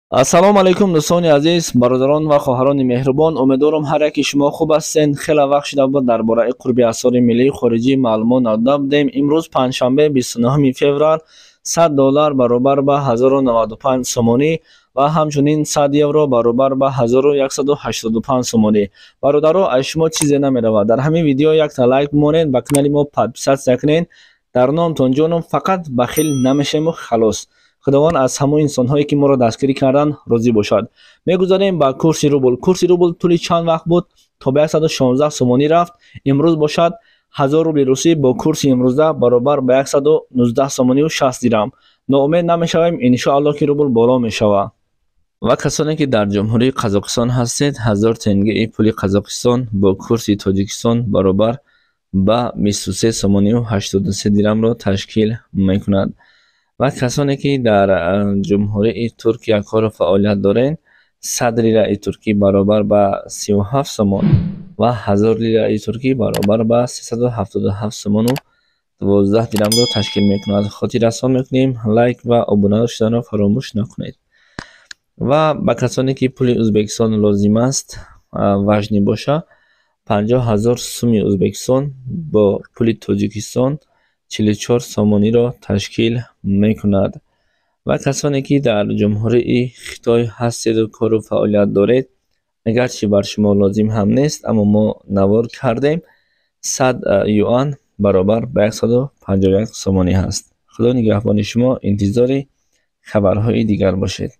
ассалому алайкум дӯстони азиз, бародарон ва хоҳарони меҳрубон. Умедворам ҳар яки шумо хуб ҳастед. хеле вақт шуда буд дар бораи қурби асъори миллии хориҷӣ маълумот надода будем. имрӯз панҷшанбе 29 феврал $100 баробар ба 1095 сомонӣ ва ҳамчунин 100 евро баробар ба 1185 сомонӣ. бародаро, аз шумо чизе намеравад. дар ҳамин видео якта лайк бимонед, ба канали мо подписатсия кунед. дар номтон ҷоном фақат бахил намешему халос. خداوند از همه انسان‌هایی که ما را دستگیری کردن راضی باشد. می‌گذاریم با کورس روبل. کورس روبل طول چند وقت بود تا به 116 سومانی رفت. امروز باشد 1000 روبل روسی با کورس امروزه برابر به 119 سومانی و 60 درهم. ناامید نمی‌شویم، ان شاء الله که روبل بالا می‌شود. و کسانی که در جمهوری قزاقستان هستید، 1000 تنگه پول قزاقستان با کورس تاجیکستان برابر به 23 سومانی و 83 درهم را تشکیل می‌کند. و کسانی که در جمهوری ترکیه کار و فعالیت دارند، 100 لیره ترکی برابر به 37 سومن و 1000 لیره ترکی برابر به 377 سومن و 12 درهم را تشکیل میکند. خاطر رسان میکنیم لایک و ابونه شدن را فراموش نکنید. و به کسانی که پول ازبکستان لازم است وجنی باشه، 50,000 سوم ازبکستان با پول تاجیکستان 44 سومانی را تشکیل میکند. و کسانی که در جمهوری خیتای هستید و کار و فعالیت دارید، اگرچه بر شما لازم هم نیست اما ما نوار کردیم، 100 یوان برابر به 151 سومانی هست. خدا نگهبان شما. انتظار خبرهای دیگر باشید.